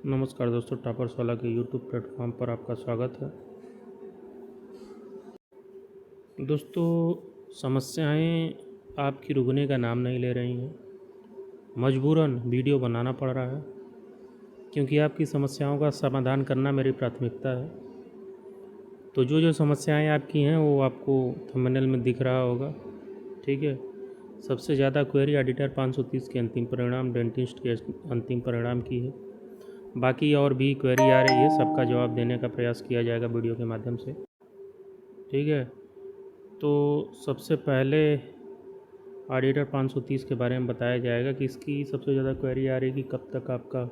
नमस्कार दोस्तों, टॉपर्स वाला के यूट्यूब प्लेटफॉर्म पर आपका स्वागत है। दोस्तों, समस्याएं आपकी रुकने का नाम नहीं ले रही हैं। मजबूरन वीडियो बनाना पड़ रहा है क्योंकि आपकी समस्याओं का समाधान करना मेरी प्राथमिकता है। तो जो समस्याएं आपकी हैं वो आपको थंबनेल में दिख रहा होगा, ठीक है। सबसे ज़्यादा क्वेरी ऑडिटर 530 के अंतिम परिणाम, डेंटिस्ट के अंतिम परिणाम की है। बाकी और भी क्वेरी आ रही है, सबका जवाब देने का प्रयास किया जाएगा वीडियो के माध्यम से, ठीक है। तो सबसे पहले ऑडिटर 530 के बारे में बताया जाएगा कि इसकी सबसे ज़्यादा क्वेरी आ रही है कि कब तक आपका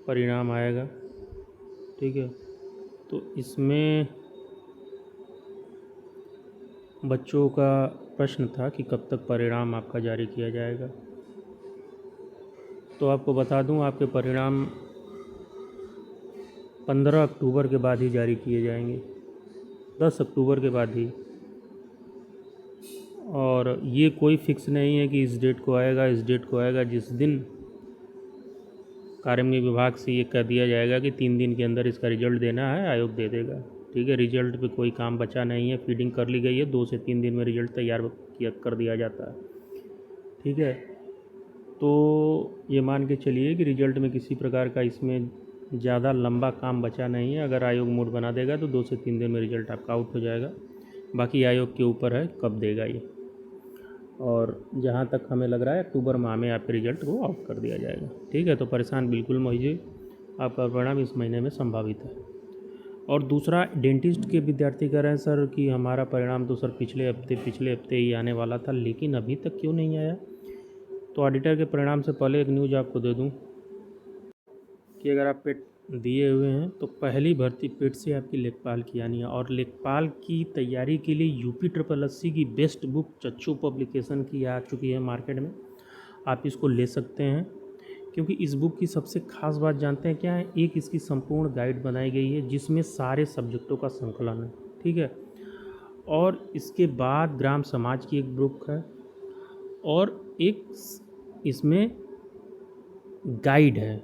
परिणाम आएगा, ठीक है। तो इसमें बच्चों का प्रश्न था कि कब तक परिणाम आपका जारी किया जाएगा। तो आपको बता दूं, आपके परिणाम 15 अक्टूबर के बाद ही जारी किए जाएंगे, 10 अक्टूबर के बाद ही। और ये कोई फिक्स नहीं है कि इस डेट को आएगा, इस डेट को आएगा। जिस दिन कार्मिक विभाग से ये कह दिया जाएगा कि 3 दिन के अंदर इसका रिजल्ट देना है, आयोग दे देगा, ठीक है। रिजल्ट पे कोई काम बचा नहीं है, फीडिंग कर ली गई है, 2 से 3 दिन में रिजल्ट तैयार कर दिया जाता है, ठीक है। तो ये मान के चलिए कि रिजल्ट में किसी प्रकार का इसमें ज़्यादा लंबा काम बचा नहीं है। अगर आयोग मूड बना देगा तो 2 से 3 दिन में रिजल्ट आपका आउट हो जाएगा। बाकी आयोग के ऊपर है कब देगा ये। और जहाँ तक हमें लग रहा है अक्टूबर माह में आपके रिजल्ट को आउट कर दिया जाएगा, ठीक है। तो परेशान बिल्कुल मत होइए, आपका परिणाम इस महीने में संभावित है। और दूसरा, डेंटिस्ट के विद्यार्थी कह रहे हैं सर कि हमारा परिणाम तो सर पिछले हफ्ते ही आने वाला था, लेकिन अभी तक क्यों नहीं आया। तो ऑडिटर के परिणाम से पहले एक न्यूज़ आपको दे दूं कि अगर आप पेट दिए हुए हैं तो पहली भर्ती पेट से आपकी लेखपाल की आनी है। और लेखपाल की तैयारी के लिए यूपी ट्रिपल एस सी की बेस्ट बुक चच्चू पब्लिकेशन की आ चुकी है मार्केट में। आप इसको ले सकते हैं क्योंकि इस बुक की सबसे खास बात जानते हैं क्या है? एक इसकी संपूर्ण गाइड बनाई गई है जिसमें सारे सब्जेक्टों का संकलन है, ठीक है। और इसके बाद ग्राम समाज की एक बुक है और एक इसमें गाइड है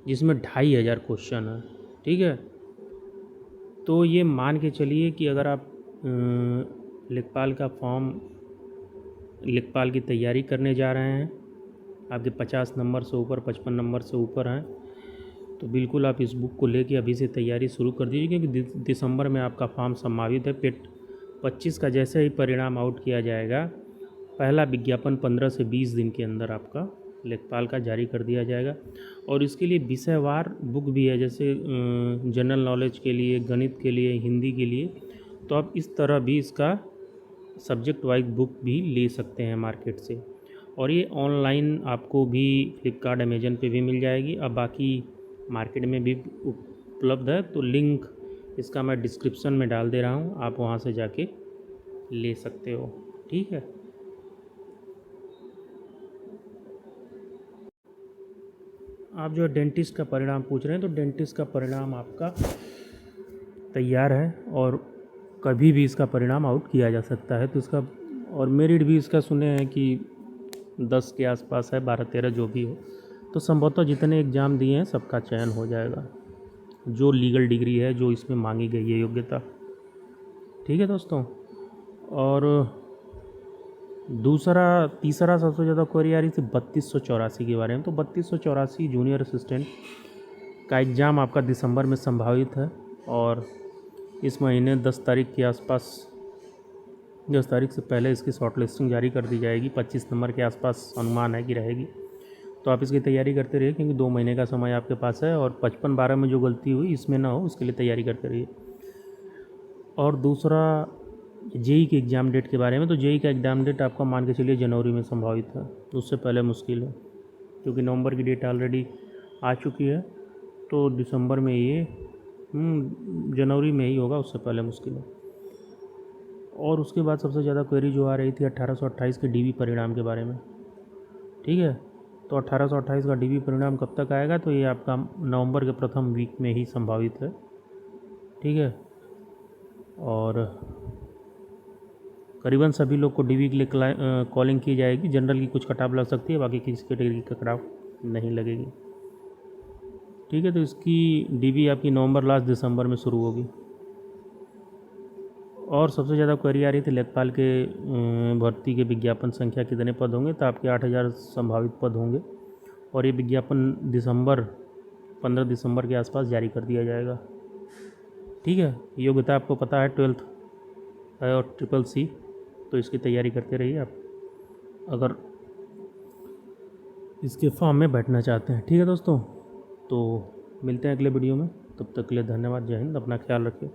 जिसमें 2500 क्वेश्चन है, ठीक है। तो ये मान के चलिए कि अगर आप लेखपाल की तैयारी करने जा रहे हैं, आपके 50 नंबर से ऊपर, 55 नंबर से ऊपर हैं, तो बिल्कुल आप इस बुक को लेके अभी से तैयारी शुरू कर दीजिए क्योंकि दिसंबर में आपका फॉर्म संभावित है। पेट 25 का जैसे ही परिणाम आउट किया जाएगा, पहला विज्ञापन 15 से 20 दिन के अंदर आपका लेखपाल का जारी कर दिया जाएगा। और इसके लिए विषयवार बुक भी है, जैसे जनरल नॉलेज के लिए, गणित के लिए, हिंदी के लिए। तो आप इस तरह भी इसका सब्जेक्ट वाइज बुक भी ले सकते हैं मार्केट से। और ये ऑनलाइन आपको भी फ्लिपकार्ट, अमेजन पे भी मिल जाएगी। अब बाकी मार्केट में भी उपलब्ध है, तो लिंक इसका मैं डिस्क्रिप्शन में डाल दे रहा हूँ, आप वहाँ से जाके ले सकते हो, ठीक है। आप जो डेंटिस्ट का परिणाम पूछ रहे हैं, तो डेंटिस्ट का परिणाम आपका तैयार है और कभी भी इसका परिणाम आउट किया जा सकता है। तो इसका और मेरिट भी इसका सुने हैं कि 10 के आसपास है, 12-13 जो भी हो। तो संभवतः जितने एग्ज़ाम दिए हैं सबका चयन हो जाएगा, जो लीगल डिग्री है जो इसमें मांगी गई है योग्यता, ठीक है दोस्तों। और तीसरा सबसे ज़्यादा क्वेरी आ रही थी 3284 के बारे में। तो 3284 जूनियर असिस्टेंट का एग्ज़ाम आपका दिसंबर में संभावित है और इस महीने 10 तारीख के आसपास, 10 तारीख से पहले इसकी शॉर्ट लिस्टिंग जारी कर दी जाएगी। 25 नंबर के आसपास अनुमान है कि रहेगी। तो आप इसकी तैयारी करते रहिए क्योंकि 2 महीने का समय आपके पास है और 55-12 में जो गलती हुई इसमें ना हो, उसके लिए तैयारी करते रहिए। और दूसरा, जेई के एग्ज़ाम डेट के बारे में। तो जेई का एग्ज़ाम डेट आपका मान के चलिए जनवरी में संभावित है, उससे पहले मुश्किल है क्योंकि नवंबर की डेट ऑलरेडी आ चुकी है। तो दिसंबर में ये जनवरी में ही होगा, उससे पहले मुश्किल है। और उसके बाद सबसे ज़्यादा क्वेरी जो आ रही थी 1828 के डीवी परिणाम के बारे में, ठीक है। तो 1828 का डीवी परिणाम कब तक आएगा? तो ये आपका नवंबर के प्रथम वीक में ही संभावित है, ठीक है। और करीबन सभी लोग को डीवी के लिए कॉलिंग की जाएगी। जनरल की कुछ कट ऑफ लग सकती है, बाकी किसी कैटेगरी का कट ऑफ नहीं लगेगी। ठीक है। तो इसकी डीबी आपकी नवंबर लास्ट दिसंबर में शुरू होगी। और सबसे ज़्यादा क्वेरी आ रही थी लेखपाल के भर्ती के विज्ञापन संख्या कितने पद होंगे, तो आपके 8,000 संभावित पद होंगे और ये विज्ञापन 15 दिसंबर के आसपास जारी कर दिया जाएगा। ठीक है। योग्यता आपको पता है 12th है और CCC, तो इसकी तैयारी करते रहिए आप अगर इसके फॉर्म में बैठना चाहते हैं। ठीक है दोस्तों, तो मिलते हैं अगले वीडियो में, तब तक के लिए धन्यवाद। जय हिंद, अपना ख्याल रखिए।